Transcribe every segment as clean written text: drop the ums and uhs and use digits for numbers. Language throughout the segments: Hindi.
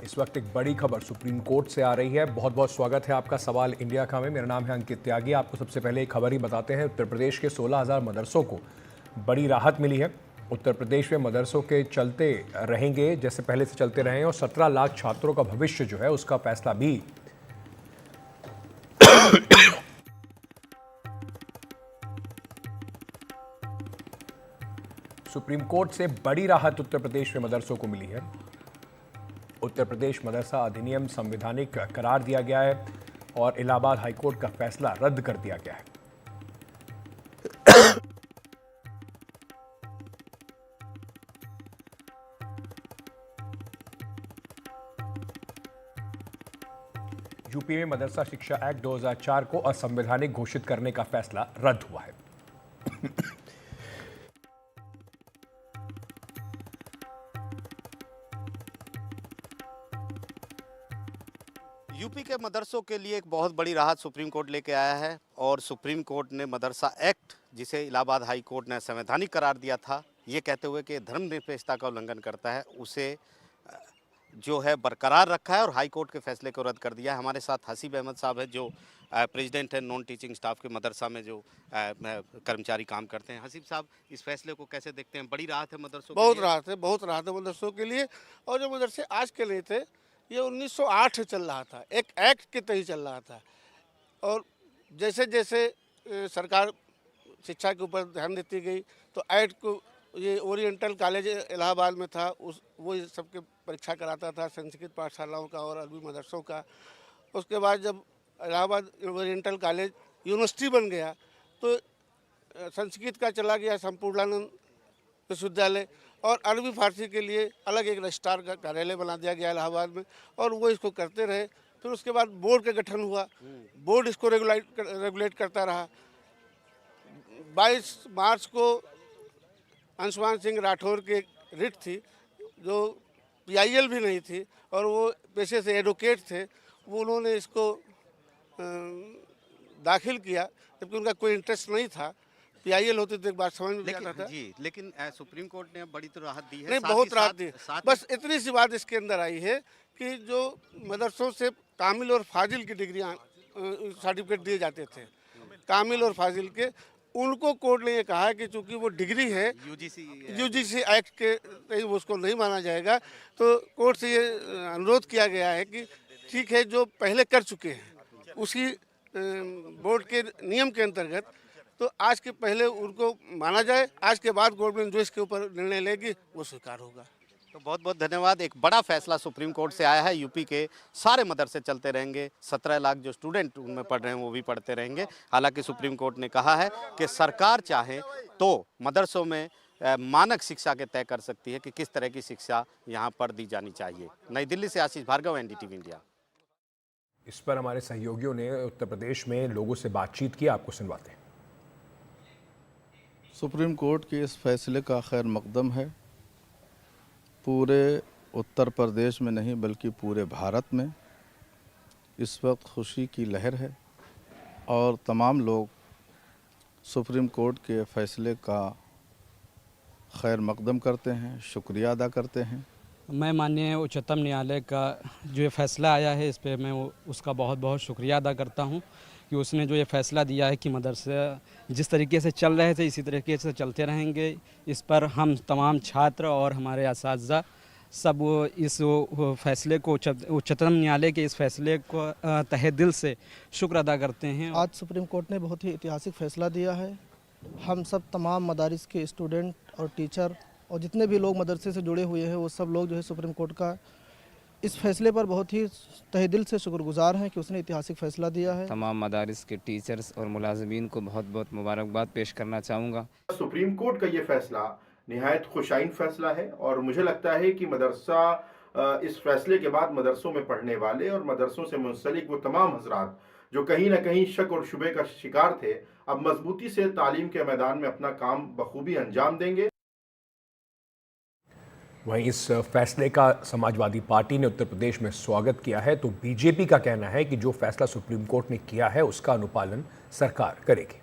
इस वक्त एक बड़ी खबर सुप्रीम कोर्ट से आ रही है। बहुत बहुत स्वागत है आपका सवाल इंडिया का में। मेरा नाम है अंकित त्यागी। आपको सबसे पहले एक खबर ही बताते हैं। उत्तर प्रदेश के 16,000 मदरसों को बड़ी राहत मिली है। उत्तर प्रदेश में मदरसों के चलते रहेंगे जैसे पहले से चलते रहे, और 17 लाख छात्रों का भविष्य जो है उसका फैसला भी सुप्रीम कोर्ट से बड़ी राहत उत्तर प्रदेश में मदरसों को मिली है। उत्तर प्रदेश मदरसा अधिनियम संवैधानिक करार दिया गया है और इलाहाबाद हाईकोर्ट का फैसला रद्द कर दिया गया है। यूपी में मदरसा शिक्षा एक्ट 2004 को असंवैधानिक घोषित करने का फैसला रद्द हुआ है। यूपी के मदरसों के लिए एक बहुत बड़ी राहत सुप्रीम कोर्ट लेके आया है और सुप्रीम कोर्ट ने मदरसा एक्ट, जिसे इलाहाबाद हाई कोर्ट ने संवैधानिक करार दिया था, ये कहते हुए कि धर्मनिरपेक्षता का उल्लंघन करता है, उसे जो है बरकरार रखा है और हाई कोर्ट के फैसले को रद्द कर दिया है। हमारे साथ हसीब अहमद साहब है, जो प्रेसिडेंट है नॉन टीचिंग स्टाफ के मदरसा में जो कर्मचारी काम करते हैं। हसीब साहब, इस फैसले को कैसे देखते हैं? बड़ी राहत है मदरसों के लिए? बहुत राहत है मदरसों के लिए। और जो मदरसे आज के नहीं थे, ये 1908 से चल रहा था, एक एक्ट के तहत चल रहा था। और जैसे जैसे सरकार शिक्षा के ऊपर ध्यान देती गई तो एक्ट को, ये ओरिएंटल कॉलेज इलाहाबाद में था, वो सबके परीक्षा कराता था, संस्कृत पाठशालाओं का और अरबी मदरसों का। उसके बाद जब इलाहाबाद ओरिएंटल कॉलेज यूनिवर्सिटी बन गया तो संस्कृत का चला गया संपूर्णानंद विश्वविद्यालय, और अरबी फारसी के लिए अलग एक रजिस्ट्रार का कार्यालय बना दिया गया इलाहाबाद में, और वो इसको करते रहे। फिर उसके बाद बोर्ड का गठन हुआ, बोर्ड इसको रेगुलेट करता रहा। 22 मार्च को अंशुमान सिंह राठौर की रिट थी, जो PIL भी नहीं थी और वो पेशे से एडवोकेट थे, वो उन्होंने इसको दाखिल किया, जबकि उनका कोई इंटरेस्ट नहीं था। PIL होती तो एक बार समझ में आता था जी, लेकिन सुप्रीम कोर्ट ने बड़ी तो राहत दी है। नहीं, बहुत राहत दी। बस इतनी सी बात इसके अंदर आई है कि जो मदरसों से कामिल और फाजिल की डिग्रियाँ सर्टिफिकेट दिए जाते थे, कामिल और फाजिल के, उनको कोर्ट ने ये कहा है कि चूंकि वो डिग्री है UGC एक्ट के तहत उसको नहीं माना जाएगा। तो कोर्ट से ये अनुरोध किया गया है कि ठीक है, जो पहले कर चुके हैं उसी बोर्ड के नियम के अंतर्गत, तो आज के पहले उनको माना जाए, आज के बाद गवर्नमेंट जो इसके ऊपर निर्णय लेगी वो स्वीकार होगा। तो बहुत बहुत धन्यवाद। एक बड़ा फैसला सुप्रीम कोर्ट से आया है। यूपी के सारे मदरसे चलते रहेंगे, 17 लाख जो स्टूडेंट उनमें पढ़ रहे हैं वो भी पढ़ते रहेंगे। हालांकि सुप्रीम कोर्ट ने कहा है कि सरकार चाहे तो मदरसों में मानक शिक्षा के तय कर सकती है कि किस तरह की शिक्षा यहाँ पर दी जानी चाहिए। नई दिल्ली से आशीष भार्गव, NDTV इंडिया। इस पर हमारे सहयोगियों ने उत्तर प्रदेश में लोगों से बातचीत की, आपको सुनवाते हैं। सुप्रीम कोर्ट के इस फैसले का खैर मकदम है। पूरे उत्तर प्रदेश में नहीं बल्कि पूरे भारत में इस वक्त खुशी की लहर है और तमाम लोग सुप्रीम कोर्ट के फैसले का खैर मकदम करते हैं, शुक्रिया अदा करते हैं। मैं माननीय उच्चतम न्यायालय का जो ये फैसला आया है, इस पे मैं उसका बहुत बहुत शुक्रिया अदा करता हूँ कि उसने जो ये फैसला दिया है कि मदरसे जिस तरीके से चल रहे थे इसी तरीके से चलते रहेंगे। इस पर हम तमाम छात्र और हमारे असातिज़ा सब इस फैसले को, उच्चतम न्यायालय के इस फैसले को तहे दिल से शुक्र अदा करते हैं। आज सुप्रीम कोर्ट ने बहुत ही ऐतिहासिक फैसला दिया है। हम सब तमाम मदारिस के स्टूडेंट और टीचर और जितने भी लोग मदरसे से जुड़े हुए हैं वो सब लोग जो है सुप्रीम कोर्ट का इस फैसले पर बहुत ही तहे दिल से शुक्रगुजार हैं कि उसने ऐतिहासिक फैसला दिया है। तमाम मदारिस के टीचर्स और मुलाजिमीन को बहुत बहुत मुबारकबाद पेश करना चाहूँगा। सुप्रीम कोर्ट का ये फैसला निहायत खुशाइन फैसला है और मुझे लगता है कि मदरसा इस फैसले के बाद मदरसों में पढ़ने वाले और मदरसों से मुंसलिक वो तमाम हजरात जो कहीं ना कहीं शक और शुबे का शिकार थे, अब मजबूती से तालीम के मैदान में अपना काम बखूबी अंजाम देंगे। वहीं इस फैसले का समाजवादी पार्टी ने उत्तर प्रदेश में स्वागत किया है, तो बीजेपी का कहना है कि जो फैसला सुप्रीम कोर्ट ने किया है उसका अनुपालन सरकार करेगी।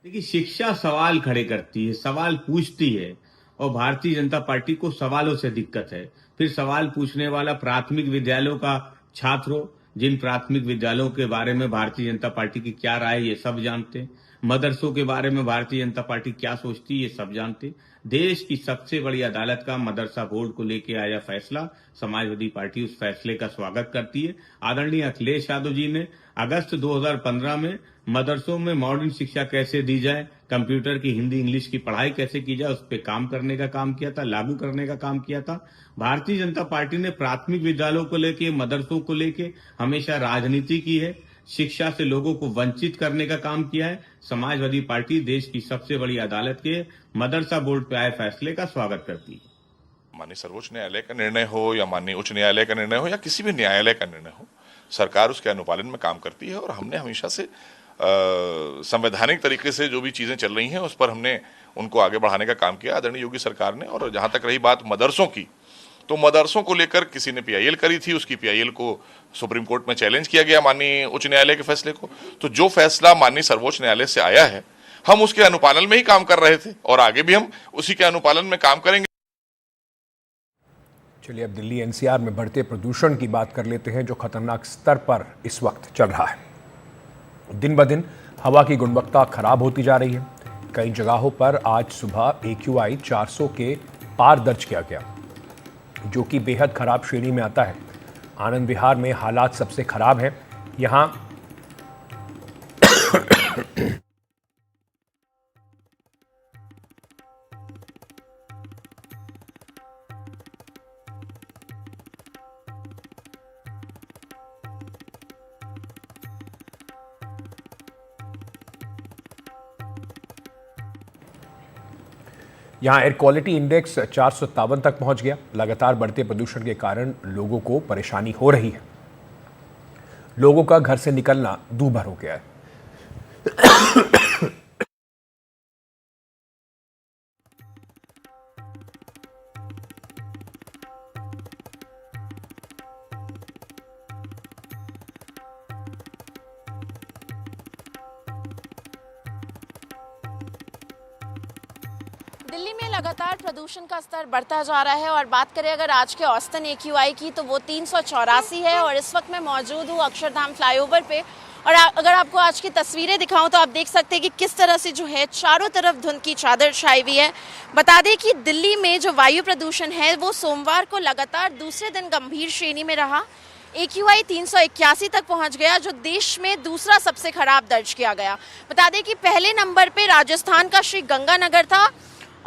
देखिए, शिक्षा सवाल खड़े करती है, सवाल पूछती है और भारतीय जनता पार्टी को सवालों से दिक्कत है। फिर सवाल पूछने वाला प्राथमिक विद्यालयों का छात्र हो, जिन प्राथमिक विद्यालयों के बारे में भारतीय जनता पार्टी की क्या राय है ये सब जानते हैं। मदरसों के बारे में भारतीय जनता पार्टी क्या सोचती है ये सब जानते हैं। देश की सबसे बड़ी अदालत का मदरसा बोर्ड को लेकर आया फैसला, समाजवादी पार्टी उस फैसले का स्वागत करती है। आदरणीय अखिलेश यादव जी ने अगस्त 2015 में मदरसों में मॉडर्न शिक्षा कैसे दी जाए, कंप्यूटर की हिंदी इंग्लिश की पढ़ाई कैसे की जाए, उस पर काम करने का काम किया था, लागू करने का काम किया था। भारतीय जनता पार्टी ने प्राथमिक विद्यालयों को लेके, मदरसों को लेके हमेशा राजनीति की है, शिक्षा से लोगों को वंचित करने का काम किया है। समाजवादी पार्टी देश की सबसे बड़ी अदालत के मदरसा बोर्ड पे आए फैसले का स्वागत करती है। माननीय सर्वोच्च न्यायालय का निर्णय हो या माननीय उच्च न्यायालय का निर्णय हो या किसी भी न्यायालय का निर्णय हो, सरकार उसके अनुपालन में काम करती है। और हमने हमेशा से संवैधानिक तरीके से जो भी चीजें चल रही हैं उस पर हमने उनको आगे बढ़ाने का काम किया आदरणीय योगी सरकार ने। और जहां तक रही बात मदरसों की, तो मदरसों को लेकर किसी ने पीआईएल करी थी, उसकी पीआईएल को सुप्रीम कोर्ट में चैलेंज किया गया माननीय उच्च न्यायालय के फैसले को। तो जो फैसला माननीय सर्वोच्च न्यायालय से आया है, हम उसके अनुपालन में ही काम कर रहे थे और आगे भी हम उसी के अनुपालन में काम करेंगे। चलिए अब दिल्ली एनसीआर में बढ़ते प्रदूषण की बात कर लेते हैं, जो खतरनाक स्तर पर इस वक्त चल रहा है। दिन ब दिन हवा की गुणवत्ता खराब होती जा रही है। कई जगहों पर आज सुबह AQI 400 के पार दर्ज किया गया, जो कि बेहद खराब श्रेणी में आता है। आनंद विहार में हालात सबसे खराब है। यहाँ एयर क्वालिटी इंडेक्स 457 तक पहुंच गया। लगातार बढ़ते प्रदूषण के कारण लोगों को परेशानी हो रही है। लोगों का घर से निकलना दूभर हो गया है। दिल्ली में लगातार प्रदूषण का स्तर बढ़ता जा रहा है और बात करें अगर आज के औसतन AQI की तो वो 384 है। और इस वक्त मैं मौजूद हूँ अक्षरधाम फ्लाईओवर पे। और अगर आपको आज की तस्वीरें दिखाऊं तो आप देख सकते हैं कि किस तरह से जो है चारों तरफ धुंध की चादर छाई हुई है। बता दें कि दिल्ली में जो वायु प्रदूषण है वो सोमवार को लगातार दूसरे दिन गंभीर श्रेणी में रहा। AQI 381 तक पहुंच गया, जो देश में दूसरा सबसे खराब दर्ज किया गया। बता दें कि पहले नंबर पे राजस्थान का श्री गंगानगर था।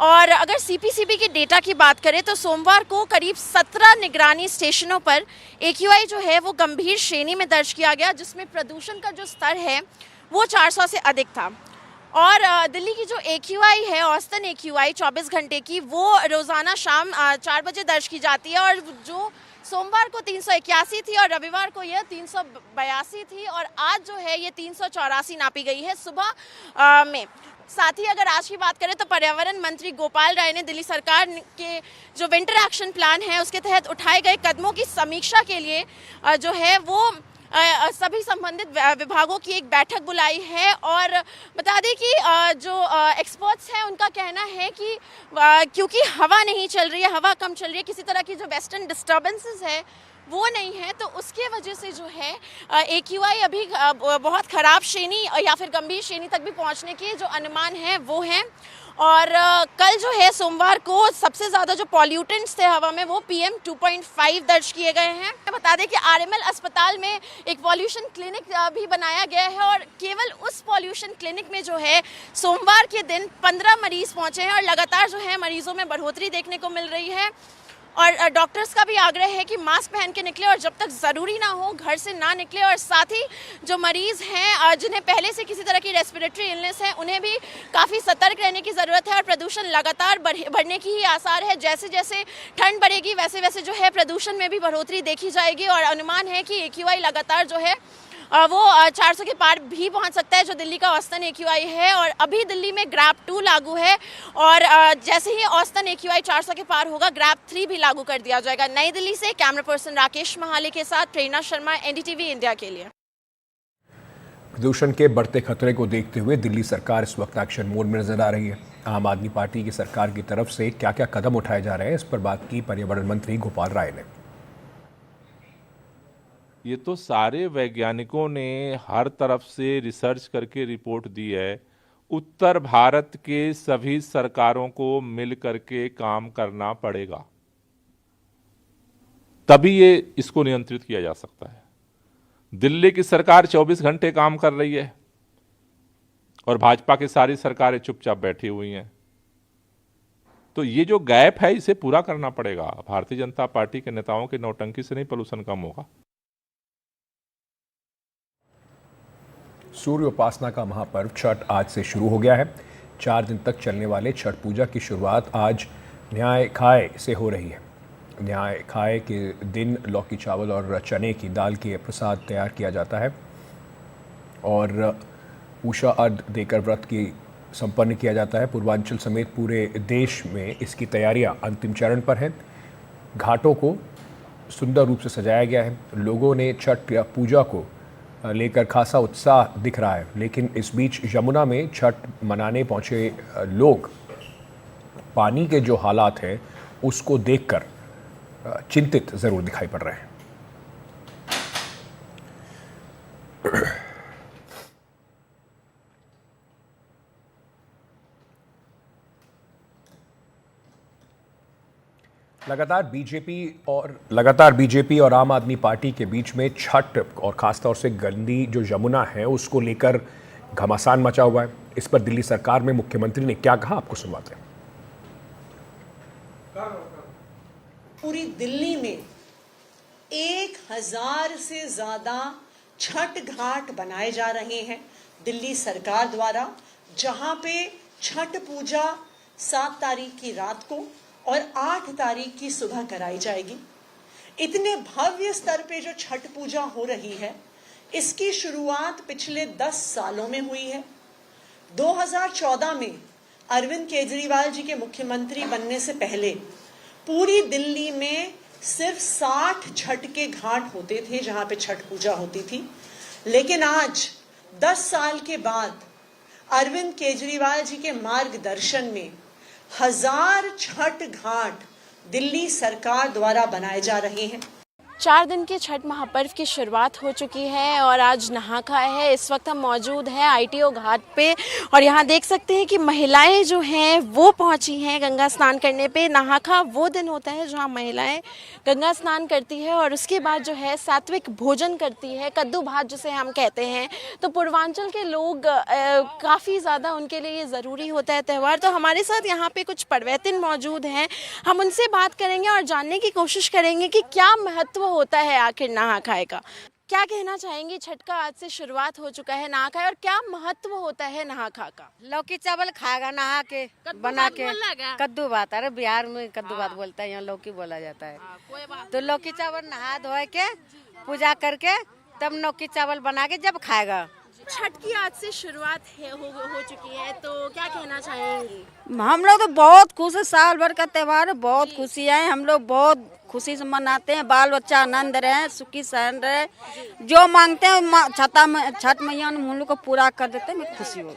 और अगर CPCB के डेटा की बात करें तो सोमवार को करीब 17 निगरानी स्टेशनों पर AQI जो है वो गंभीर श्रेणी में दर्ज किया गया, जिसमें प्रदूषण का जो स्तर है वो 400 से अधिक था। और दिल्ली की जो AQI है, औसतन AQI 24 घंटे की, वो रोज़ाना शाम 4 बजे दर्ज की जाती है। और जो सोमवार को 381 थी और रविवार को यह 382 थी और आज जो है ये 384 नापी गई है सुबह में। साथ ही अगर आज की बात करें तो पर्यावरण मंत्री गोपाल राय ने दिल्ली सरकार के जो विंटर एक्शन प्लान है उसके तहत उठाए गए कदमों की समीक्षा के लिए जो है वो सभी संबंधित विभागों की एक बैठक बुलाई है। और बता दें कि जो एक्सपर्ट्स हैं उनका कहना है कि क्योंकि हवा नहीं चल रही है, हवा कम चल रही है, किसी तरह की जो वेस्टर्न डिस्टर्बेंसेस है वो नहीं है, तो उसके वजह से जो है AQI अभी बहुत ख़राब श्रेणी या फिर गंभीर श्रेणी तक भी पहुंचने के जो अनुमान हैं वो हैं। और कल जो है सोमवार को सबसे ज़्यादा जो पॉल्यूटेंट्स थे हवा में वो PM 2.5 दर्ज किए गए हैं। बता दें कि RML अस्पताल में एक पॉल्यूशन क्लिनिक भी बनाया गया है और केवल उस पॉल्यूशन क्लिनिक में जो है सोमवार के दिन 15 मरीज पहुँचे हैं और लगातार जो है मरीजों में बढ़ोतरी देखने को मिल रही है। और डॉक्टर्स का भी आग्रह है कि मास्क पहन के निकले और जब तक ज़रूरी ना हो घर से ना निकले। और साथ ही जो मरीज़ हैं जिन्हें पहले से किसी तरह की रेस्पिरेटरी इलनेस है उन्हें भी काफ़ी सतर्क रहने की ज़रूरत है। और प्रदूषण लगातार बढ़ने की ही आसार है। जैसे जैसे ठंड बढ़ेगी वैसे वैसे जो है प्रदूषण में भी बढ़ोतरी देखी जाएगी और अनुमान है कि AQI लगातार जो है वो 400 के पार भी पहुंच सकता है, जो दिल्ली का औसतन AQI है। और अभी दिल्ली में ग्रैप 2 लागू है और जैसे ही औसतन AQI 400 के पार होगा ग्रैप 3 भी लागू कर दिया जाएगा। नई दिल्ली से कैमरा पर्सन राकेश महाले के साथ प्रेरणा शर्मा, NDTV इंडिया के लिए। प्रदूषण के बढ़ते खतरे को देखते हुए दिल्ली सरकार इस वक्त एक्शन मोड में नजर आ रही है। आम आदमी पार्टी की सरकार की तरफ से क्या क्या कदम उठाए जा रहे हैं, इस पर बात की पर्यावरण मंत्री गोपाल राय ने। ये तो सारे वैज्ञानिकों ने हर तरफ से रिसर्च करके रिपोर्ट दी है। उत्तर भारत के सभी सरकारों को मिल करके काम करना पड़ेगा, तभी ये इसको नियंत्रित किया जा सकता है। दिल्ली की सरकार 24 घंटे काम कर रही है और भाजपा की सारी सरकारें चुपचाप बैठी हुई हैं। तो ये जो गैप है इसे पूरा करना पड़ेगा। भारतीय जनता पार्टी के नेताओं की नौटंकी से नहीं पोल्यूशन कम होगा। सूर्य उपासना का महापर्व छठ आज से शुरू हो गया है। 4 दिन तक चलने वाले छठ पूजा की शुरुआत आज न्याय खाए से हो रही है। न्याय खाए के दिन लौकी चावल और चने की दाल के प्रसाद तैयार किया जाता है और उषा अर्घ देकर व्रत की संपन्न किया जाता है। पूर्वांचल समेत पूरे देश में इसकी तैयारियां अंतिम चरण पर हैं। घाटों को सुंदर रूप से सजाया गया है। लोगों ने छठ पूजा को लेकर खासा उत्साह दिख रहा है, लेकिन इस बीच यमुना में छठ मनाने पहुंचे लोग पानी के जो हालात हैं उसको देखकर चिंतित जरूर दिखाई पड़ रहे हैं। लगातार बीजेपी और आम आदमी पार्टी के बीच में छठ और खासतौर से गंदी जो यमुना है उसको लेकर घमासान मचा हुआ है। इस पर दिल्ली सरकार में मुख्यमंत्री ने क्या कहा, आपको सुनवाते हैं। पूरी दिल्ली में 1000 से ज्यादा छठ घाट बनाए जा रहे हैं दिल्ली सरकार द्वारा, जहां पे छठ पूजा 7 तारीख की रात को और 8 तारीख की सुबह कराई जाएगी। इतने भव्य स्तर पे जो छठ पूजा हो रही है, इसकी शुरुआत पिछले 10 सालों में हुई है। 2014 में अरविंद केजरीवाल जी के मुख्यमंत्री बनने से पहले पूरी दिल्ली में सिर्फ 60 छठ के घाट होते थे जहां पे छठ पूजा होती थी। लेकिन आज 10 साल के बाद अरविंद केजरीवाल जी के मार्गदर्शन में 1000 छठ घाट दिल्ली सरकार द्वारा बनाए जा रहे हैं। 4 दिन के छठ महापर्व की शुरुआत हो चुकी है और आज नहा खाए है। इस वक्त हम मौजूद हैं ITO घाट पे और यहाँ देख सकते हैं कि महिलाएं जो हैं वो पहुँची हैं गंगा स्नान करने पे। नहा खा वो दिन होता है जहाँ महिलाएं गंगा स्नान करती है और उसके बाद जो है सात्विक भोजन करती है, कद्दू भात जिसे हम कहते हैं। तो पूर्वांचल के लोग काफ़ी ज़्यादा उनके लिए ये ज़रूरी होता है त्यौहार। तो हमारे साथ यहाँ पे कुछ परवैतिन मौजूद हैं, हम उनसे बात करेंगे और जानने की कोशिश करेंगे कि क्या महत्व होता है आखिर नहा खाए का। क्या कहना चाहेंगी, छठ का आज से शुरुआत हो चुका है नहा खाए और क्या महत्व होता है नहा खा का? लौकी चावल खाएगा नहा के बना के, कद्दू भात। अरे बिहार में कद्दू भात बोलता है, यहाँ लौकी बोला जाता है। तो लौकी चावल नहा धोए के पूजा करके तब लौकी चावल बना के जब खाएगा। छठ की आज से शुरुआत हो चुकी है, तो क्या कहना चाहेंगी? हम लोग तो बहुत खुश है, साल भर का त्यौहार है, बहुत खुशी है। हम लोग बहुत खुशी से मनाते हैं, बाल बच्चा आनंद रहे, सुखी सहन रहे, जो मांगते हैं छठ मैया हम लोग को पूरा कर देते हैं। मैं खुशी हूँ।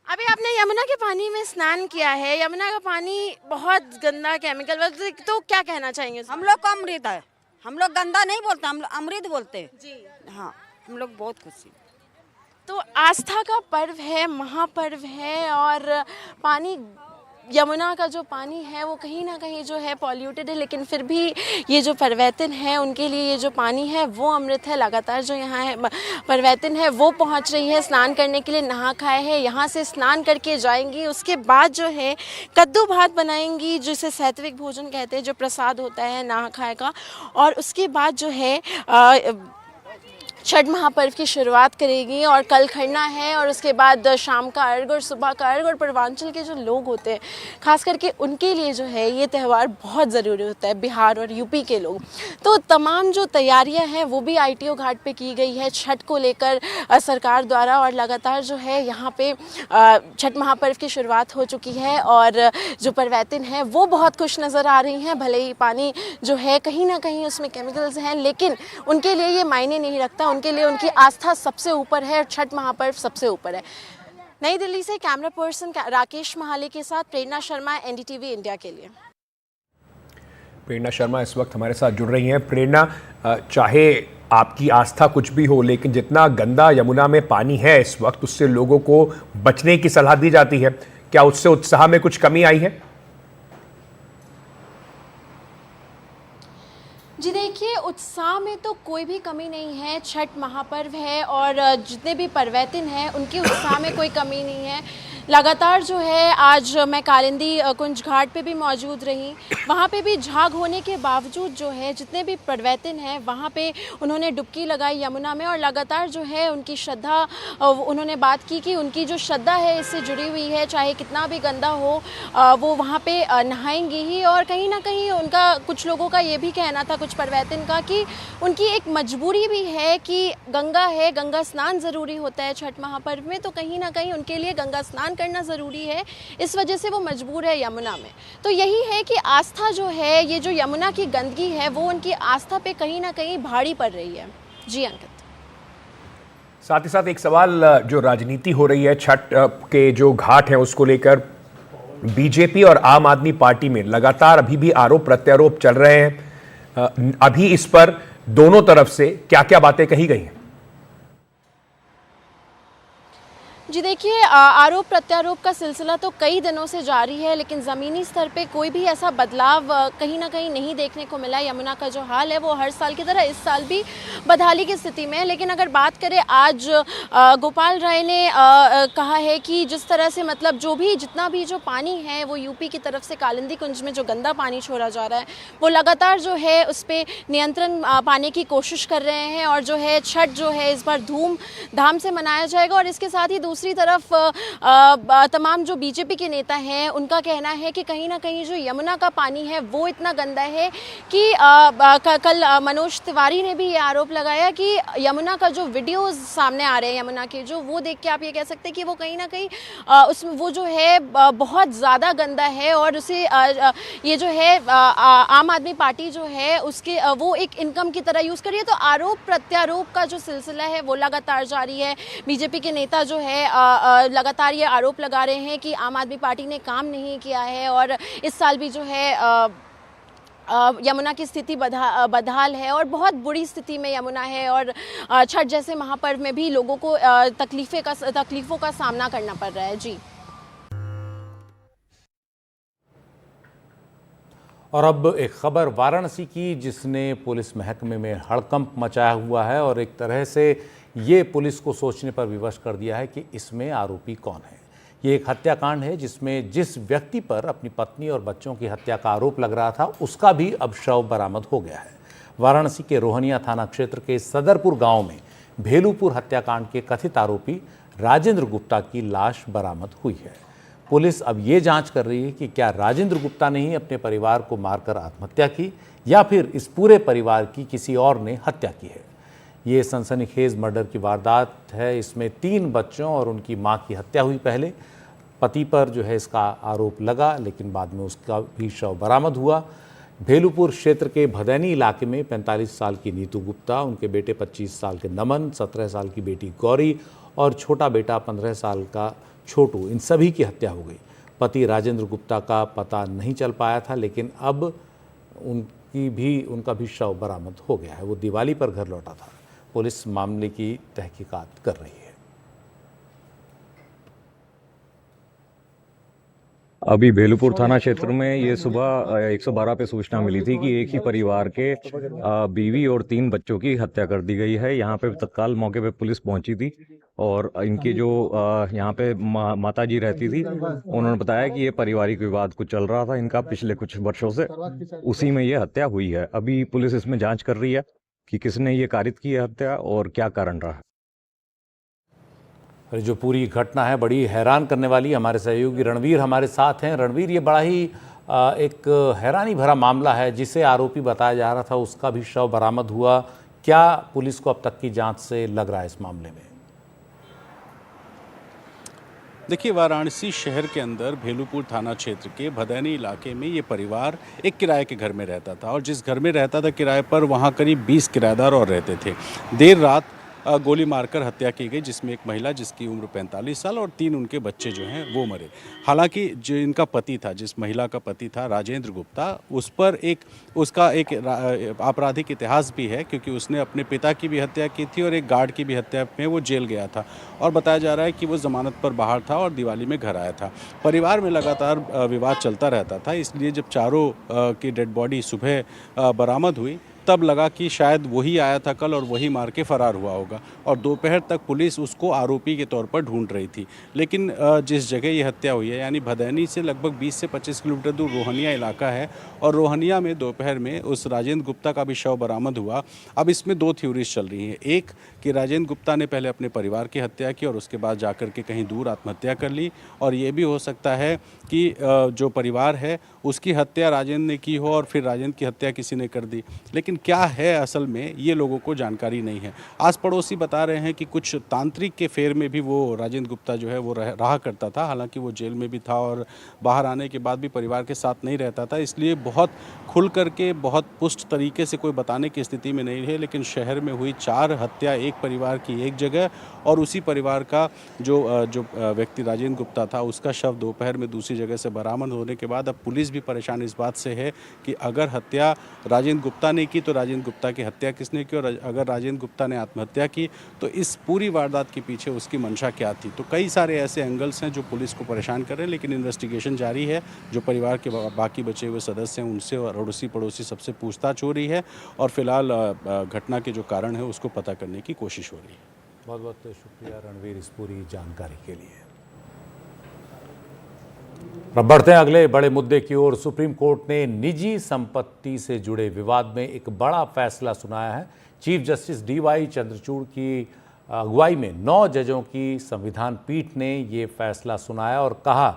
अभी आपने यमुना के पानी में स्नान किया है, यमुना का पानी बहुत गंदा केमिकल, तो क्या कहना चाहेंगे? हम लोग को अमृत है, हम लोग गंदा नहीं बोलते, हम लोग अमृत बोलते हैं जी। हाँ, हम लोग बहुत खुशी। तो आस्था का पर्व है, महापर्व है और पानी, यमुना का जो पानी है वो कहीं ना कहीं जो है पॉल्यूटेड है, लेकिन फिर भी ये जो परवैतिन है उनके लिए ये जो पानी है वो अमृत है। लगातार जो यहाँ है परवैतिन है वो पहुँच रही है स्नान करने के लिए, नहा खाए है, यहाँ से स्नान करके जाएंगी। उसके बाद जो है कद्दू भात बनाएंगी, जिसे सात्विक भोजन कहते हैं, जो प्रसाद होता है नहा खाए का। और उसके बाद जो है छठ महापर्व की शुरुआत करेगी और कल खरना है और उसके बाद शाम का अर्घ और सुबह का अर्घ। और पूर्वांचल के जो लोग होते हैं खास करके उनके लिए जो है ये त्यौहार बहुत ज़रूरी होता है, बिहार और यूपी के लोग। तो तमाम जो तैयारियां हैं वो भी ITO घाट पे की गई है छठ को लेकर सरकार द्वारा। और लगातार जो है यहाँ पे छठ महापर्व की शुरुआत हो चुकी है और जो परवैतिन है वो बहुत खुश नज़र आ रही हैं। भले ही पानी जो है कहीं ना कहीं उसमें केमिकल्स हैं, लेकिन उनके लिए ये मायने नहीं रखता, उनके लिए उनकी आस्था सबसे ऊपर है और छठ महापर्व सबसे ऊपर है। नई दिल्ली से कैमरा पर्सन राकेश महाले के साथ प्रेरणा शर्मा, एनडीटीवी इंडिया के लिए। प्रेरणा शर्मा इस वक्त हमारे साथ जुड़ रही हैं। प्रेरणा, चाहे आपकी आस्था कुछ भी हो, लेकिन जितना गंदा यमुना में पानी है इस वक्त, उससे लोगों को बचने की सलाह दी जाती है। क्या उससे उत्साह में कुछ कमी आई है? जी देखिए, उत्साह में तो कोई भी कमी नहीं है। छठ महापर्व है और जितने भी पर्वैतिन हैं उनके उत्साह में कोई कमी नहीं है। लगातार जो है, आज मैं कालिंदी कुंज घाट पे भी मौजूद रही, वहाँ पे भी झाग होने के बावजूद जो है जितने भी पर्वैतिन हैं वहाँ पे उन्होंने डुबकी लगाई यमुना में, और लगातार जो है उनकी श्रद्धा, उन्होंने बात की कि उनकी जो श्रद्धा है इससे जुड़ी हुई है, चाहे कितना भी गंदा हो वो वहाँ पे नहाएंगी ही। और कहीं ना कहीं उनका, कुछ लोगों का ये भी कहना था, कुछ पर्वैतिन का, कि उनकी एक मजबूरी भी है कि गंगा है, गंगा स्नान ज़रूरी होता है छठ महापर्व में, तो कहीं ना कहीं उनके लिए गंगा स्नान करना ज़रूरी है, इस वजह से वो मजबूर है यमुना में। तो यही है कि आस्था जो है, ये जो यमुना की गंदगी है वो उनकी आस्था पे कहीं ना कहीं भारी पड़ रही है। जी अंकित। साथ ही साथ एक सवाल, जो राजनीति हो रही है छठ के जो घाट हैं उसको लेकर, बीजेपी और आम आदमी पार्टी में लगातार अभी भी आरोप प्रत्यारोप चल रहे हैं। अभी इस पर दोनों तरफ से क्या क्या बातें कही गई हैं? जी देखिए, आरोप प्रत्यारोप का सिलसिला तो कई दिनों से जारी है, लेकिन ज़मीनी स्तर पे कोई भी ऐसा बदलाव कहीं ना कहीं नहीं देखने को मिला। यमुना का जो हाल है वो हर साल की तरह इस साल भी बदहाली की स्थिति में है। लेकिन अगर बात करें, आज गोपाल राय ने कहा है कि जिस तरह से, मतलब जो भी जितना भी जो पानी है वो यूपी की तरफ से कालिंदी कुंज में जो गंदा पानी छोड़ा जा रहा है वो लगातार जो है उस पर नियंत्रण पाने की कोशिश कर रहे हैं, और जो है छठ जो है इस बार धूमधाम से मनाया जाएगा। और इसके साथ ही दूसरी तरफ तमाम जो बीजेपी के नेता हैं उनका कहना है कि कहीं ना कहीं जो यमुना का पानी है वो इतना गंदा है कि कल मनोज तिवारी ने भी ये आरोप लगाया कि यमुना का जो वीडियोस सामने आ रहे हैं यमुना के, जो वो देख के आप ये कह सकते हैं कि वो कहीं ना कहीं उसमें वो जो है बहुत ज़्यादा गंदा है, और उसे ये जो है आम आदमी पार्टी जो है उसके वो एक इनकम की तरह यूज़ कर रही है। तो आरोप प्रत्यारोप का जो सिलसिला है वो लगातार जारी है। बीजेपी के नेता जो है लगातार ये आरोप लगा रहे हैं कि आम आदमी पार्टी ने काम नहीं किया है, और इस साल भी जो है यमुना की स्थिति बदहाल है और बहुत बुरी स्थिति में यमुना है, और छठ जैसे महापर्व में भी लोगों को तकलीफ़ों का सामना करना पड़ रहा है। जी। और अब एक खबर वाराणसी की, जिसने पुलिस महकमे में हड़कंप मचाया हुआ है, और एक तरह से ये पुलिस को सोचने पर विवश कर दिया है कि इसमें आरोपी कौन है। ये एक हत्याकांड है जिसमें जिस व्यक्ति पर अपनी पत्नी और बच्चों की हत्या का आरोप लग रहा था उसका भी अब शव बरामद हो गया है। वाराणसी के रोहनिया थाना क्षेत्र के सदरपुर गांव में भेलूपुर हत्याकांड के कथित आरोपी राजेंद्र गुप्ता की लाश बरामद हुई है। पुलिस अब ये जांच कर रही है कि क्या राजेंद्र गुप्ता ने ही अपने परिवार को मारकर आत्महत्या की, या फिर इस पूरे परिवार की किसी और ने हत्या की है। ये सनसनीखेज मर्डर की वारदात है। इसमें 3 बच्चों और उनकी मां की हत्या हुई। पहले पति पर जो है इसका आरोप लगा, लेकिन बाद में उसका भी शव बरामद हुआ। भेलूपुर क्षेत्र के भदैनी इलाके में 45 साल की नीतू गुप्ता, उनके बेटे 25 साल के नमन, 17 साल की बेटी गौरी और छोटा बेटा 15 साल का छोटू, इन सभी की हत्या हो गई। पति राजेंद्र गुप्ता का पता नहीं चल पाया था, लेकिन अब उनका भी शव बरामद हो गया है। वो दिवाली पर घर लौटा था। पुलिस मामले की तहकीकात कर रही है। अभी भेलूपुर थाना क्षेत्र में ये सुबह 112 पे सूचना मिली थी कि एक ही परिवार के बीवी और 3 बच्चों की हत्या कर दी गई है। यहाँ पे तत्काल मौके पे पुलिस पहुंची थी, और इनकी जो यहाँ पे माता जी रहती थी, उन्होंने बताया कि ये पारिवारिक विवाद कुछ चल रहा था इनका पिछले कुछ वर्षों से, उसी में ये हत्या हुई है। अभी पुलिस इसमें जाँच कर रही है कि किसने ये कारित की है हत्या और क्या कारण रहा। जो पूरी घटना है बड़ी हैरान करने वाली। हमारे सहयोगी रणवीर हमारे साथ हैं। रणवीर, ये बड़ा ही एक हैरानी भरा मामला है। जिसे आरोपी बताया जा रहा था उसका भी शव बरामद हुआ। क्या पुलिस को अब तक की जांच से लग रहा है इस मामले में? देखिए, वाराणसी शहर के अंदर भेलूपुर थाना क्षेत्र के भदैनी इलाके में ये परिवार एक किराए के घर में रहता था, और जिस घर में रहता था किराए पर, वहाँ करीब 20 किराएदार और रहते थे। देर रात गोली मारकर हत्या की गई, जिसमें एक महिला जिसकी उम्र 45 साल और 3 उनके बच्चे जो हैं वो मरे। हालांकि जो इनका पति था, जिस महिला का पति था राजेंद्र गुप्ता, उस पर उसका एक आपराधिक इतिहास भी है, क्योंकि उसने अपने पिता की भी हत्या की थी और एक गार्ड की भी हत्या में वो जेल गया था और बताया जा रहा है कि वो जमानत पर बाहर था और दिवाली में घर आया था। परिवार में लगातार विवाद चलता रहता था, इसलिए जब चारों की डेड बॉडी सुबह बरामद हुई तब लगा कि शायद वही आया था कल और वही मार के फरार हुआ होगा, और दोपहर तक पुलिस उसको आरोपी के तौर पर ढूंढ रही थी। लेकिन जिस जगह ये हत्या हुई है, यानी भदैनी से लगभग 20 से 25 किलोमीटर दूर रोहनिया इलाका है, और रोहनिया में दोपहर में उस राजेंद्र गुप्ता का भी शव बरामद हुआ। अब इसमें 2 थ्योरीज चल रही हैं। एक कि राजेंद्र गुप्ता ने पहले अपने परिवार की हत्या की और उसके बाद जाकर के कहीं दूर आत्महत्या कर ली, और ये भी हो सकता है कि जो परिवार है उसकी हत्या राजेंद्र ने की हो और फिर राजेंद्र की हत्या किसी ने कर दी। लेकिन क्या है असल में, ये लोगों को जानकारी नहीं है। आस पड़ोसी बता रहे हैं कि कुछ तांत्रिक के फेर में भी वो राजेंद्र गुप्ता जो है वो रहा करता था। हालांकि वो जेल में भी था और बाहर आने के बाद भी परिवार के साथ नहीं रहता था, इसलिए बहुत खुल करके, बहुत पुष्ट तरीके से कोई बताने की स्थिति में नहीं है। लेकिन शहर में हुई 4 हत्या एक परिवार की एक जगह, और उसी परिवार का जो व्यक्ति राजेंद्र गुप्ता था उसका शव दोपहर में दूसरी जगह से बरामद होने के बाद अब पुलिस भी परेशान इस बात से है कि अगर हत्या राजेंद्र गुप्ता ने की तो राजेंद्र गुप्ता की हत्या किसने की, और अगर राजेंद्र गुप्ता ने आत्महत्या की तो इस पूरी वारदात के पीछे उसकी मंशा क्या थी। तो कई सारे ऐसे एंगल्स हैं जो पुलिस को परेशान कर रहे हैं, लेकिन इन्वेस्टिगेशन जारी है। जो परिवार के बाकी बचे हुए सदस्य हैं उनसे और अड़ोसी पड़ोसी सबसे पूछताछ हो रही है, और फिलहाल घटना के जो कारण है उसको पता करने की कोशिश हो रही है। बहुत बहुत शुक्रिया रणवीर इस पूरी जानकारी के लिए। अब बढ़ते हैं अगले बड़े मुद्दे की ओर। सुप्रीम कोर्ट ने निजी संपत्ति से जुड़े विवाद में एक बड़ा फैसला सुनाया है। चीफ जस्टिस DY चंद्रचूड़ की अगुवाई में 9 जजों की संविधान पीठ ने ये फैसला सुनाया और कहा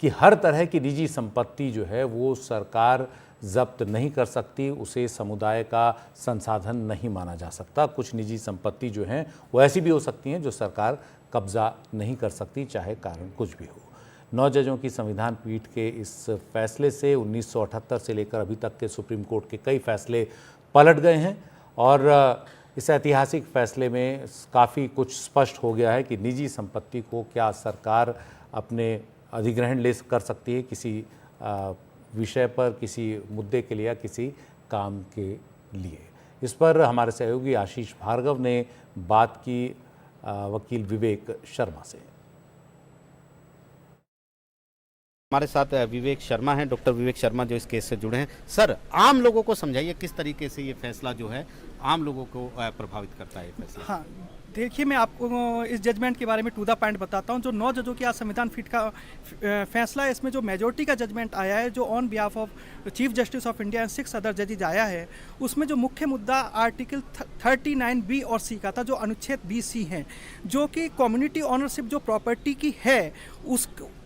कि हर तरह की निजी संपत्ति जो है वो सरकार जब्त नहीं कर सकती, उसे समुदाय का संसाधन नहीं माना जा सकता। कुछ निजी संपत्ति जो हैं वो ऐसी भी हो सकती हैं जो सरकार कब्जा नहीं कर सकती, चाहे कारण कुछ भी हो। 9 जजों की संविधान पीठ के इस फैसले से 1978 से लेकर अभी तक के सुप्रीम कोर्ट के कई फैसले पलट गए हैं, और इस ऐतिहासिक फैसले में काफ़ी कुछ स्पष्ट हो गया है कि निजी संपत्ति को क्या सरकार अपने अधिग्रहण ले कर सकती है किसी विषय पर, किसी मुद्दे के लिए या किसी काम के लिए। इस पर हमारे सहयोगी आशीष भार्गव ने बात की वकील विवेक शर्मा से। हमारे साथ विवेक शर्मा हैं, डॉक्टर विवेक शर्मा, जो इस केस से जुड़े हैं। सर, आम लोगों को समझाइए किस तरीके से ये फैसला जो है आम लोगों को प्रभावित करता है ये फैसला। हाँ, देखिए, मैं आपको इस जजमेंट के बारे में टू द पॉइंट बताता हूँ। जो 9 जजों की आज संविधान पीठ का फैसला है, इसमें जो मेजोरिटी का जजमेंट आया है, जो on behalf of chief justice of India and 6 other जजेज आया है, उसमें जो मुख्य मुद्दा आर्टिकल 39B और C का था, जो अनुच्छेद BC है, जो कि कम्युनिटी ऑनरशिप जो प्रॉपर्टी की है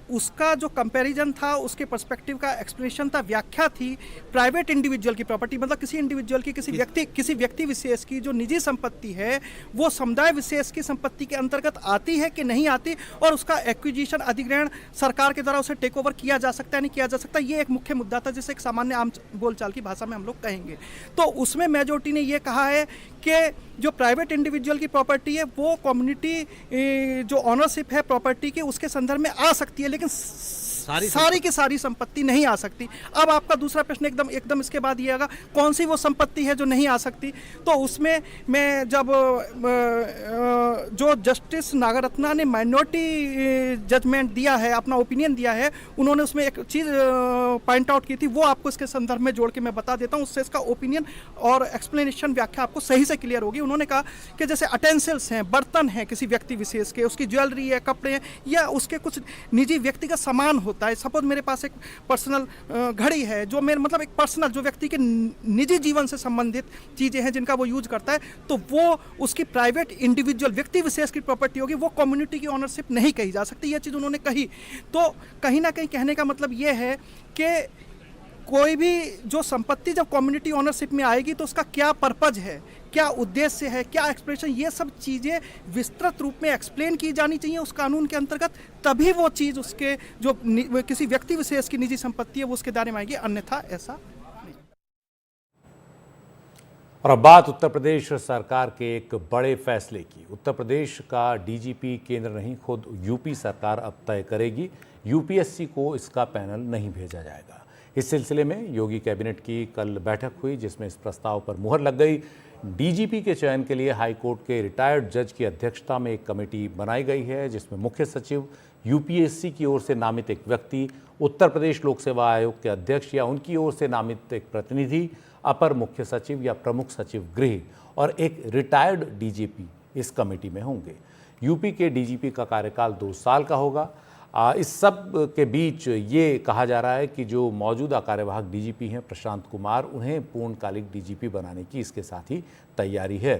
उसका जो कंपैरिजन था, उसके पर्सपेक्टिव का एक्सप्लेनेशन था, व्याख्या थी प्राइवेट इंडिविजुअल की प्रॉपर्टी, मतलब किसी इंडिविजुअल की, किसी व्यक्ति विशेष की जो निजी संपत्ति है वो समुदाय विशेष की संपत्ति के अंतर्गत आती है कि नहीं आती, और उसका एक्विजिशन, अधिग्रहण सरकार के द्वारा उसे टेक ओवर किया जा सकता है नहीं किया जा सकता। ये एक मुख्य मुद्दा था, जिसे एक सामान्य आम बोलचाल की भाषा में हम लोग कहेंगे। तो उसमें मेजोरिटी ने ये कहा है कि जो प्राइवेट इंडिविजुअल की प्रॉपर्टी है वो कम्युनिटी जो ऑनरशिप है प्रॉपर्टी की, उसके संदर्भ में आ सकती है, लेकिन सारी की सारी संपत्ति नहीं आ सकती। अब आपका दूसरा प्रश्न एकदम इसके बाद ये आएगा, कौन सी वो संपत्ति है जो नहीं आ सकती। तो उसमें मैं जब जो जस्टिस नागरत्ना ने माइनॉरिटी जजमेंट दिया है, अपना ओपिनियन दिया है, उन्होंने उसमें एक चीज़ पॉइंट आउट की थी, वो आपको इसके संदर्भ में जोड़ के मैं बता देता हूँ, उससे इसका ओपिनियन और एक्सप्लेनेशन, व्याख्या आपको सही से क्लियर होगी। उन्होंने कहा कि जैसे अटेंसिल्स हैं, बर्तन हैं किसी व्यक्ति विशेष के, उसकी ज्वेलरी है, कपड़े हैं, या उसके कुछ निजी व्यक्तिगत सामान होता है। सपोज मेरे पास एक पर्सनल घड़ी है, जो मेरे मतलब एक पर्सनल, जो व्यक्ति के निजी जीवन से संबंधित चीज़ें हैं जिनका वो यूज करता है, तो वो उसकी प्राइवेट इंडिविजुअल व्यक्ति विशेष की प्रॉपर्टी होगी, वो कम्युनिटी की ऑनरशिप नहीं कही जा सकती। ये चीज़ उन्होंने कही। तो कहीं ना कहीं कहने का मतलब ये है कि कोई भी जो संपत्ति जब कम्युनिटी ऑनरशिप में आएगी तो उसका क्या पर्पज है, क्या उद्देश्य है, क्या एक्सप्रेशन, ये सब चीज़ें विस्तृत रूप में एक्सप्लेन की जानी चाहिए उस कानून के अंतर्गत, तभी वो चीज़ उसके जो किसी व्यक्ति विशेष की निजी संपत्ति है वो उसके दायरे में आएगी, अन्यथा ऐसा नहीं। और अब बात उत्तर प्रदेश सरकार के एक बड़े फैसले की। उत्तर प्रदेश का डीजीपी केंद्र नहीं, खुद यूपी सरकार अब तय करेगी। यूपीएससी को इसका पैनल नहीं भेजा जाएगा। इस सिलसिले में योगी कैबिनेट की कल बैठक हुई, जिसमें इस प्रस्ताव पर मुहर लग गई। डीजीपी के चयन के लिए हाईकोर्ट के रिटायर्ड जज की अध्यक्षता में एक कमेटी बनाई गई है, जिसमें मुख्य सचिव, यूपीएससी की ओर से नामित एक व्यक्ति, उत्तर प्रदेश लोक सेवा आयोग के अध्यक्ष या उनकी ओर से नामित एक प्रतिनिधि, अपर मुख्य सचिव या प्रमुख सचिव गृह और एक रिटायर्ड डीजीपी इस कमेटी में होंगे। यूपी के डीजीपी का कार्यकाल 2 साल का होगा। इस सब के बीच ये कहा जा रहा है कि जो मौजूदा कार्यवाहक डीजीपी हैं प्रशांत कुमार, उन्हें पूर्णकालिक डीजीपी बनाने की इसके साथ ही तैयारी है।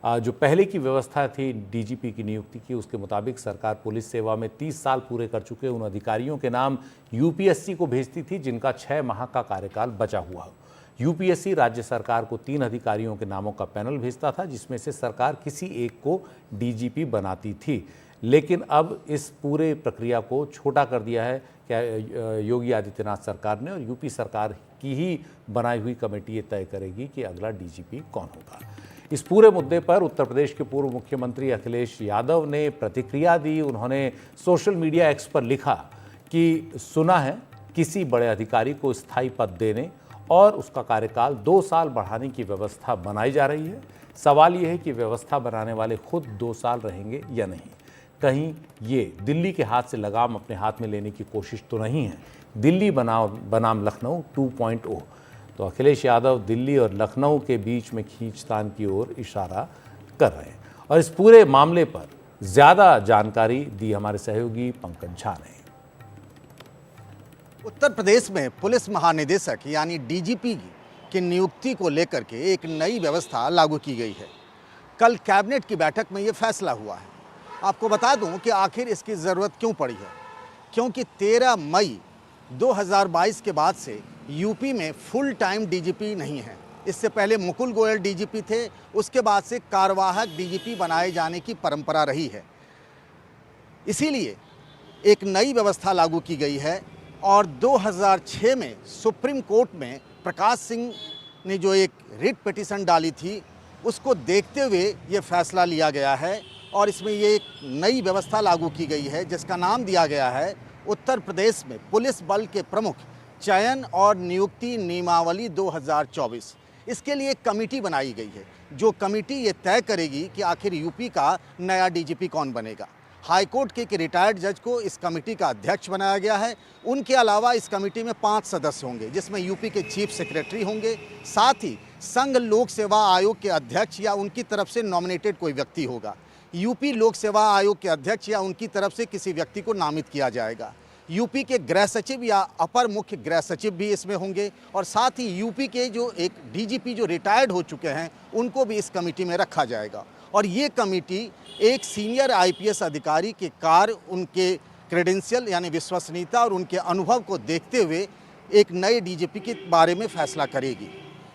जो पहले की व्यवस्था थी डीजीपी की नियुक्ति की, उसके मुताबिक सरकार पुलिस सेवा में 30 साल पूरे कर चुके उन अधिकारियों के नाम यूपीएससी को भेजती थी जिनका 6 माह का कार्यकाल बचा हुआ हो। यूपीएससी राज्य सरकार को 3 अधिकारियों के नामों का पैनल भेजता था, जिसमें से सरकार किसी एक को डीजीपी बनाती थी। लेकिन अब इस पूरे प्रक्रिया को छोटा कर दिया है क्या योगी आदित्यनाथ सरकार ने, और यूपी सरकार की ही बनाई हुई कमेटी ये तय करेगी कि अगला डीजीपी कौन होगा। इस पूरे मुद्दे पर उत्तर प्रदेश के पूर्व मुख्यमंत्री अखिलेश यादव ने प्रतिक्रिया दी। उन्होंने सोशल मीडिया एक्स पर लिखा कि सुना है किसी बड़े अधिकारी को स्थायी पद देने और उसका कार्यकाल 2 साल बढ़ाने की व्यवस्था बनाई जा रही है। सवाल यह है कि व्यवस्था बनाने वाले खुद 2 साल रहेंगे या नहीं। कहीं ये दिल्ली के हाथ से लगाम अपने हाथ में लेने की कोशिश तो नहीं है। दिल्ली बनाम लखनऊ 2.0। तो अखिलेश यादव दिल्ली और लखनऊ के बीच में खींचतान की ओर इशारा कर रहे हैं। और इस पूरे मामले पर ज़्यादा जानकारी दी हमारे सहयोगी पंकज झा ने। उत्तर प्रदेश में पुलिस महानिदेशक यानी डीजीपी की नियुक्ति को लेकर के एक नई व्यवस्था लागू की गई है। कल कैबिनेट की बैठक में ये फैसला हुआ है। आपको बता दूं कि आखिर इसकी ज़रूरत क्यों पड़ी है, क्योंकि 13 मई 2022 के बाद से यूपी में फुल टाइम डीजीपी नहीं है। इससे पहले मुकुल गोयल डीजीपी थे, उसके बाद से कार्यवाहक डीजीपी बनाए जाने की परंपरा रही है। इसीलिए एक नई व्यवस्था लागू की गई है और 2006 में सुप्रीम कोर्ट में प्रकाश सिंह ने जो एक रिट पिटीशन डाली थी, उसको देखते हुए ये फैसला लिया गया है और इसमें ये एक नई व्यवस्था लागू की गई है जिसका नाम दिया गया है उत्तर प्रदेश में पुलिस बल के प्रमुख चयन और नियुक्ति नियमावली 2024। इसके लिए एक कमेटी बनाई गई है जो कमेटी ये तय करेगी कि आखिर यूपी का नया डीजीपी कौन बनेगा। हाईकोर्ट के एक रिटायर्ड जज को इस कमेटी का अध्यक्ष बनाया गया है। उनके अलावा इस कमेटी में 5 सदस्य होंगे, जिसमें यूपी के चीफ सेक्रेटरी होंगे, साथ ही संघ लोक सेवा आयोग के अध्यक्ष या उनकी तरफ से नॉमिनेटेड कोई व्यक्ति होगा। यूपी लोक सेवा आयोग के अध्यक्ष या उनकी तरफ से किसी व्यक्ति को नामित किया जाएगा। यूपी के गृह सचिव या अपर मुख्य गृह सचिव भी इसमें होंगे और साथ ही यूपी के जो एक डीजीपी जो रिटायर्ड हो चुके हैं उनको भी इस कमेटी में रखा जाएगा। और ये कमेटी एक सीनियर आईपीएस अधिकारी के कार्य, उनके क्रेडेंशियल यानी विश्वसनीयता और उनके अनुभव को देखते हुए एक नए डीजीपी के बारे में फैसला करेगी।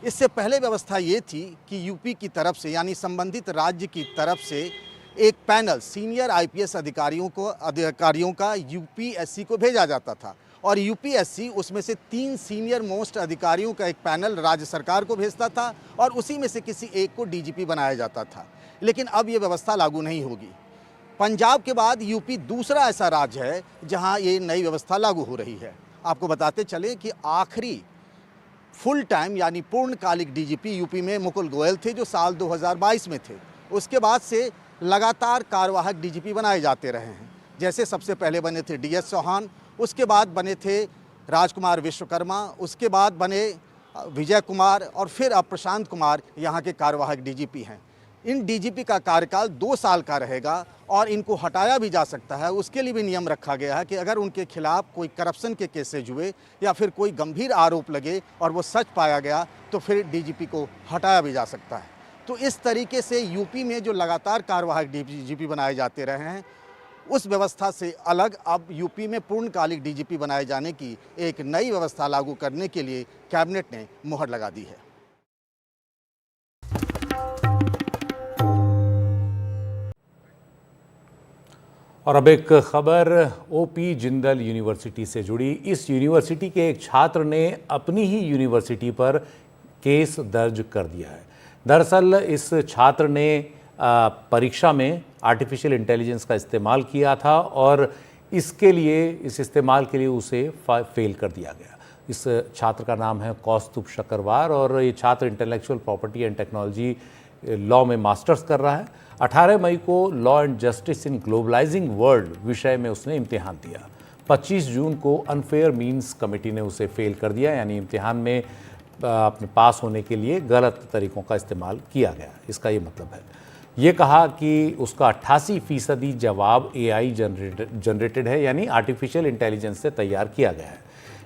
इससे पहले व्यवस्था ये थी कि यूपी की तरफ से यानी संबंधित राज्य की तरफ से एक पैनल सीनियर आईपीएस अधिकारियों का यूपीएससी को भेजा जाता था और यूपीएससी उसमें से 3 सीनियर मोस्ट अधिकारियों का एक पैनल राज्य सरकार को भेजता था और उसी में से किसी एक को डीजीपी बनाया जाता था। लेकिन अब ये व्यवस्था लागू नहीं होगी। पंजाब के बाद यूपी दूसरा ऐसा राज्य है जहां ये नई व्यवस्था लागू हो रही है। आपको बताते चले कि आखिरी फुल टाइम यानी पूर्णकालिक डीजीपी यूपी में मुकुल गोयल थे जो साल 2022 में थे। उसके बाद से लगातार कार्यवाहक डीजीपी बनाए जाते रहे हैं। जैसे सबसे पहले बने थे डीएस चौहान, उसके बाद बने थे राजकुमार विश्वकर्मा, उसके बाद बने विजय कुमार और फिर अब प्रशांत कुमार यहाँ के कार्यवाहक डीजीपी हैं। इन डीजीपी का कार्यकाल 2 साल का रहेगा और इनको हटाया भी जा सकता है। उसके लिए भी नियम रखा गया है कि अगर उनके खिलाफ कोई करप्शन के केसेज हुए या फिर कोई गंभीर आरोप लगे और वो सच पाया गया तो फिर डीजीपी को हटाया भी जा सकता है। तो इस तरीके से यूपी में जो लगातार कार्यवाहक डीजीपी बनाए जाते रहे हैं उस व्यवस्था से अलग अब यूपी में पूर्णकालिक डीजीपी बनाए जाने की एक नई व्यवस्था लागू करने के लिए कैबिनेट ने मुहर लगा दी है। और अब एक खबर ओपी जिंदल यूनिवर्सिटी से जुड़ी। इस यूनिवर्सिटी के एक छात्र ने अपनी ही यूनिवर्सिटी पर केस दर्ज कर दिया है। दरअसल इस छात्र ने परीक्षा में आर्टिफिशियल इंटेलिजेंस का इस्तेमाल किया था और इसके लिए, इस इस्तेमाल के लिए उसे फेल कर दिया गया। इस छात्र का नाम है कौस्तुभ शकरवार और ये छात्र intellectual property and technology law में मास्टर्स कर रहा है। 18 मई को law and justice in globalising world विषय में उसने इम्तिहान दिया। 25 जून को अनफेयर मीन्स कमेटी ने उसे फेल कर दिया, यानी इम्तिहान में अपने पास होने के लिए गलत तरीकों का इस्तेमाल किया गया। इसका ये मतलब है, ये कहा कि उसका 88% जवाब AI जनरेटेड है, यानी आर्टिफिशियल इंटेलिजेंस से तैयार किया गया है।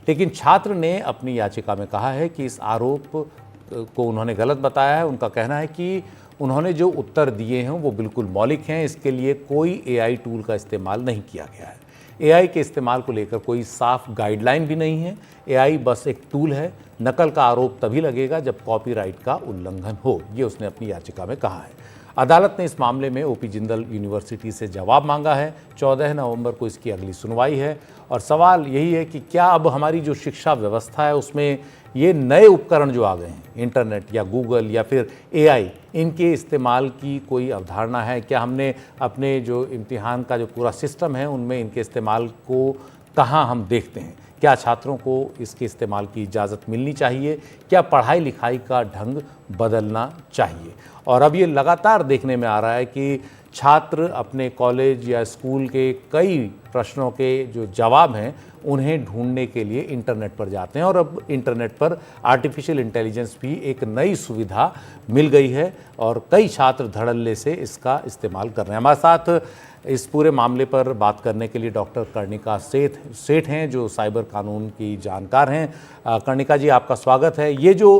लेकिन छात्र ने अपनी याचिका में कहा है कि इस आरोप को उन्होंने गलत बताया है। उनका कहना है कि उन्होंने जो उत्तर दिए हैं वो बिल्कुल मौलिक हैं, इसके लिए कोई AI टूल का इस्तेमाल नहीं किया गया है। AI के इस्तेमाल को लेकर कोई साफ गाइडलाइन भी नहीं है। AI बस एक टूल है। नकल का आरोप तभी लगेगा जब कॉपीराइट का उल्लंघन हो, ये उसने अपनी याचिका में कहा है। अदालत ने इस मामले में OP जिंदल यूनिवर्सिटी से जवाब मांगा है। 14 नवंबर को इसकी अगली सुनवाई है और सवाल यही है कि क्या अब हमारी जो शिक्षा व्यवस्था है उसमें ये नए उपकरण जो आ गए हैं, इंटरनेट या गूगल या फिर AI, इनके इस्तेमाल की कोई अवधारणा है? क्या हमने अपने जो इम्तिहान का जो पूरा सिस्टम है उनमें इनके इस्तेमाल को कहाँ हम देखते हैं? क्या छात्रों को इसके इस्तेमाल की इजाज़त मिलनी चाहिए? क्या पढ़ाई लिखाई का ढंग बदलना चाहिए? और अब ये लगातार देखने में आ रहा है कि छात्र अपने कॉलेज या स्कूल के कई प्रश्नों के जो जवाब हैं उन्हें ढूंढने के लिए इंटरनेट पर जाते हैं और अब इंटरनेट पर आर्टिफिशियल इंटेलिजेंस भी एक नई सुविधा मिल गई है और कई छात्र धड़ल्ले से इसका इस्तेमाल कर रहे हैं। हमारे साथ इस पूरे मामले पर बात करने के लिए डॉक्टर कर्णिका सेठ हैं जो साइबर कानून की जानकार हैं। कर्णिका जी, आपका स्वागत है। ये जो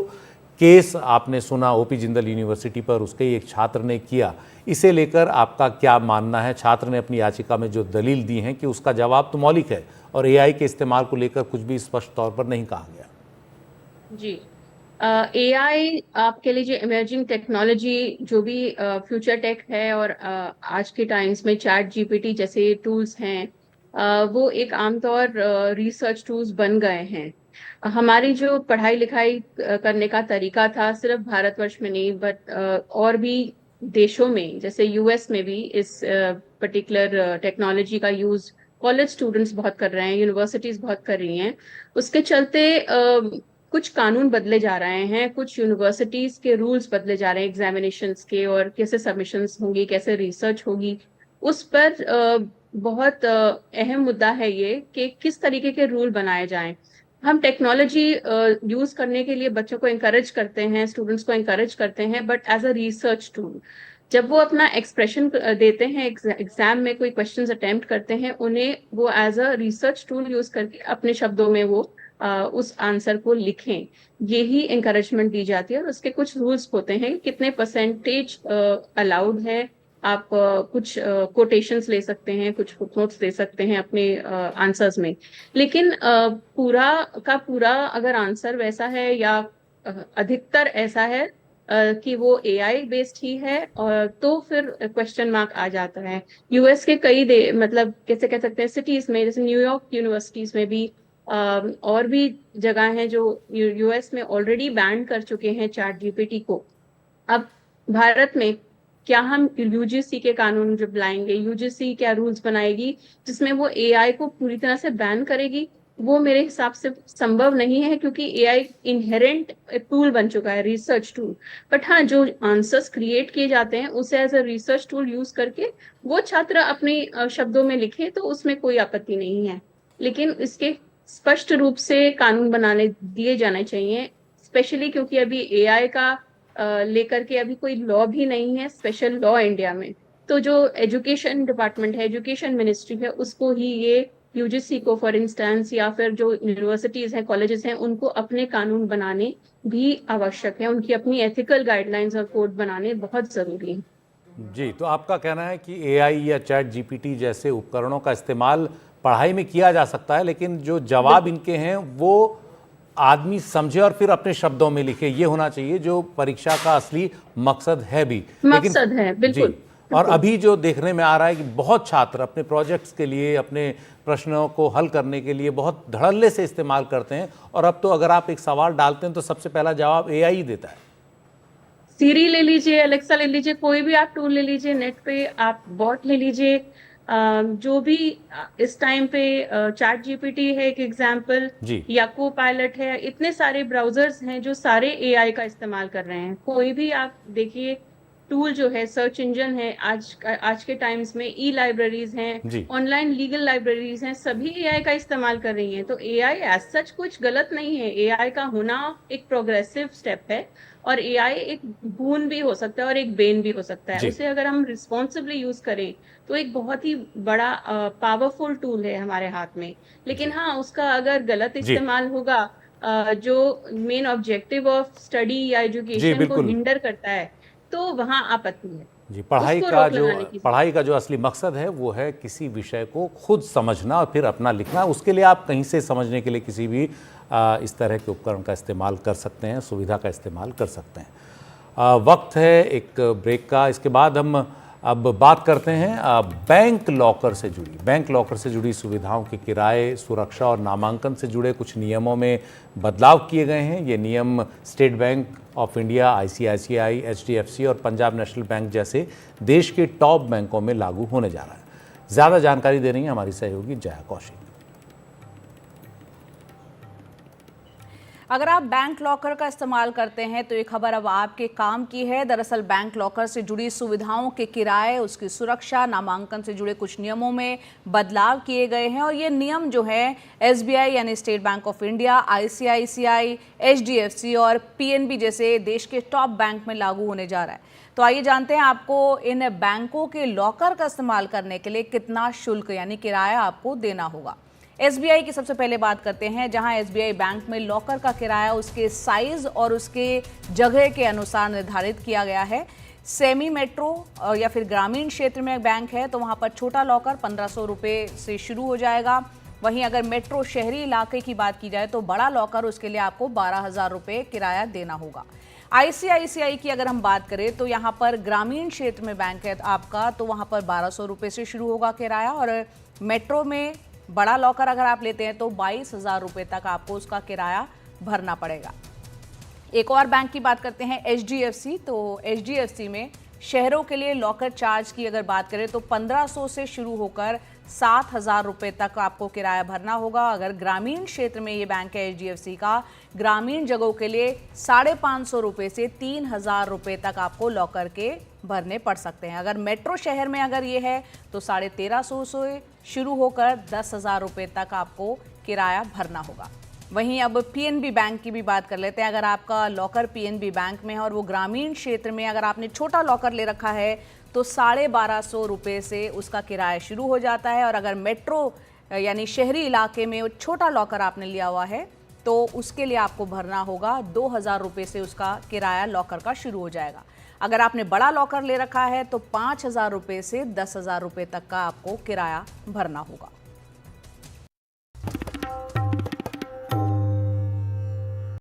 केस आपने सुना OP जिंदल यूनिवर्सिटी पर, उसके एक छात्र ने किया, इसे लेकर आपका क्या मानना है? छात्र ने अपनी याचिका में जो दलील दी है कि उसका जवाब तो मौलिक है और AI के इस्तेमाल को लेकर कुछ भी स्पष्ट तौर पर नहीं कहा गया। जी, AI आपके लिए जो इमर्जिंग टेक्नोलॉजी जो भी फ्यूचर टेक है और आज के टाइम्स में चैट GPT जैसे टूल्स हैं, वो एक आमतौर रिसर्च टूल्स बन गए हैं। हमारी जो पढ़ाई लिखाई करने का तरीका था सिर्फ भारतवर्ष में नहीं बट और भी देशों में, जैसे US में भी इस पर्टिकुलर टेक्नोलॉजी का यूज कॉलेज स्टूडेंट्स बहुत कर रहे हैं, यूनिवर्सिटीज बहुत कर रही हैं। उसके चलते कुछ कानून बदले जा रहे हैं, कुछ यूनिवर्सिटीज के रूल्स बदले जा रहे हैं एग्जामिनेशंस के, और कैसे सबमिशंस होंगी, कैसे रिसर्च होगी, उस पर बहुत अहम मुद्दा है ये कि किस तरीके के रूल बनाए जाएं। हम टेक्नोलॉजी यूज करने के लिए बच्चों को encourage करते हैं, स्टूडेंट्स को encourage करते हैं, but as a research tool जब वो अपना एक्सप्रेशन देते हैं, एग्जाम में कोई क्वेश्चंस अटेम्प्ट करते हैं, उन्हें वो as a research tool use करके अपने शब्दों में वो उस आंसर को लिखें, यही encouragement दी जाती है। और उसके कुछ रूल्स होते हैं, कितने परसेंटेज अलाउड है, आप कुछ कोटेशंस ले सकते हैं, कुछ फुटनोट्स दे सकते हैं अपने आंसर्स में, लेकिन पूरा का पूरा अगर आंसर वैसा है या अधिकतर ऐसा है कि वो AI बेस्ड ही है, तो फिर क्वेश्चन मार्क आ जाता है। US के कई मतलब कैसे कह सकते हैं सिटीज में, जैसे न्यूयॉर्क यूनिवर्सिटीज में भी और भी जगह हैं जो US में ऑलरेडी बैन कर चुके हैं चैट GPT को। अब भारत में क्या हम UGC के कानून जब लाएंगे, UGC क्या रूल्स बनाएगी जिसमें वो AI को पूरी तरह से बैन करेगी? वो मेरे हिसाब से संभव नहीं है, क्योंकि AI इनहेरेंट टूल बन चुका है, रिसर्च टूल। बट हाँ, जो आंसर्स क्रिएट किए जाते हैं उसे as a research tool use करके वो छात्र अपने शब्दों में लिखे तो उसमें कोई आपत्ति नहीं है, लेकिन इसके स्पष्ट रूप से कानून बनाने दिए जाने चाहिए, स्पेशली क्योंकि अभी AI का लेकर के अभी कोई लॉ भी नहीं है, स्पेशल लॉ इंडिया में। तो जो एजुकेशन डिपार्टमेंट है, एजुकेशन मिनिस्ट्री है, उसको ही ये UGC को फॉर इंस्टेंस या फिर जो यूनिवर्सिटीज हैं, कॉलेजेस हैं, उनको अपने कानून बनाने भी आवश्यक है, उनकी अपनी एथिकल गाइडलाइंस और कोड बनाने बहुत जरूरी है। जी, तो आपका कहना है कि AI या चैट GPT जैसे उपकरणों का इस्तेमाल पढ़ाई में किया जा सकता है, लेकिन जो जवाब इनके हैं वो आदमी समझे और फिर अपने शब्दों में लिखे, ये होना चाहिए जो परीक्षा का असली मकसद है भी। मकसद है, बिल्कुल। और अभी जो देखने में आ रहा है कि बहुत छात्र अपने प्रोजेक्ट्स के लिए, अपने प्रश्नों को हल करने के लिए बहुत धड़ल्ले से इस्तेमाल करते हैं, और अब तो अगर आप एक सवाल डालते हैं तो सबसे पहला जवाब AI ही देता है। सीरी ले लीजिए, अलेक्सा ले लीजिए, कोई भी आप टूल ले लीजिए, नेट पे आप बॉट ले लीजिए, जो भी इस टाइम पे चैट जीपीटी है एक एग्जांपल, या को पायलट है, इतने सारे ब्राउजर्स हैं जो सारे एआई का इस्तेमाल कर रहे हैं। कोई भी आप देखिए टूल जो है, सर्च इंजन है, आज के टाइम्स में ई लाइब्रेरीज हैं, ऑनलाइन लीगल लाइब्रेरीज हैं, सभी एआई का इस्तेमाल कर रही हैं। तो एआई एज सच कुछ गलत नहीं है, एआई का होना एक प्रोग्रेसिव स्टेप है, और एआई एक बून भी हो सकता है और एक बेन भी हो सकता है। उसे अगर हम रिस्पॉन्सिबली यूज करें तो एक बहुत ही बड़ा पावरफुल टूल है हमारे हाथ में। लेकिन हाँ, उसका अगर गलत इस्तेमाल होगा, जो मेन ऑब्जेक्टिव ऑफ स्टडी या एजुकेशन को हिंडर करता है, तो वहाँ आपत्ति है। जी, पढ़ाई का जो असली मकसद है वो है किसी विषय को खुद समझना और फिर अपना लिखना। उसके लिए आप कहीं से समझने के लिए किसी भी इस तरह के उपकरण का इस्तेमाल कर सकते हैं, सुविधा का इस्तेमाल कर सकते हैं। वक्त है एक ब्रेक का। इसके बाद हम अब बात करते हैं बैंक लॉकर से जुड़ी सुविधाओं के किराए, सुरक्षा और नामांकन से जुड़े कुछ नियमों में बदलाव किए गए हैं। ये नियम state bank of India, ICICI, HDFC और पंजाब नेशनल बैंक जैसे देश के टॉप बैंकों में लागू होने जा रहा है। ज़्यादा जानकारी दे रही हैं हमारी सहयोगी जया कौशिक। अगर आप बैंक लॉकर का इस्तेमाल करते हैं तो ये खबर अब आपके काम की है। दरअसल बैंक लॉकर से जुड़ी सुविधाओं के किराए, उसकी सुरक्षा, नामांकन से जुड़े कुछ नियमों में बदलाव किए गए हैं और ये नियम जो है एसबीआई यानी state bank of India, ICICI, HDFC और पीएनबी जैसे देश के टॉप बैंक में लागू होने जा रहा है। तो आइए जानते हैं आपको इन बैंकों के लॉकर का इस्तेमाल करने के लिए कितना शुल्क यानी किराया आपको देना होगा। एसबीआई की सबसे पहले बात करते हैं, जहां एसबीआई बैंक में लॉकर का किराया उसके साइज और उसके जगह के अनुसार निर्धारित किया गया है। सेमी मेट्रो या फिर ग्रामीण क्षेत्र में बैंक है तो वहां पर छोटा लॉकर 1500 रुपये से शुरू हो जाएगा। वहीं अगर मेट्रो शहरी इलाके की बात की जाए तो बड़ा लॉकर, उसके लिए आपको 12,000 रुपये किराया देना होगा। आईसीआईसीआई की अगर हम बात करें तो यहाँ पर ग्रामीण क्षेत्र में बैंक है आपका, तो वहाँ पर 1200 रुपये से शुरू होगा किराया, और मेट्रो में बड़ा लॉकर अगर आप लेते हैं तो 22,000 रुपये तक आपको उसका किराया भरना पड़ेगा। एक और बैंक की बात करते हैं, एचडीएफसी। तो एचडीएफसी में शहरों के लिए लॉकर चार्ज की अगर बात करें तो 1500 से शुरू होकर 7,000 रुपये तक आपको किराया भरना होगा। अगर ग्रामीण क्षेत्र में ये बैंक है एचडीएफसी का, ग्रामीण जगहों के लिए 550 रुपये से 3,000 रुपये तक आपको लॉकर के भरने पड़ सकते हैं। अगर मेट्रो शहर में अगर ये है तो 1,350 से शुरू होकर 10,000 रुपये तक आपको किराया भरना होगा। वहीं अब पीएनबी बैंक की भी बात कर लेते हैं। अगर आपका लॉकर पीएनबी बैंक में है और वो ग्रामीण क्षेत्र में अगर आपने छोटा लॉकर ले रखा है तो 1,250 रुपये से उसका किराया शुरू हो जाता है, और अगर मेट्रो यानी शहरी इलाके में छोटा लॉकर आपने लिया हुआ है तो उसके लिए आपको भरना होगा 2,000 रुपये से उसका किराया लॉकर का शुरू हो जाएगा। अगर आपने बड़ा लॉकर ले रखा है तो 5,000 रुपये से 10,000 रुपये तक का आपको किराया भरना होगा।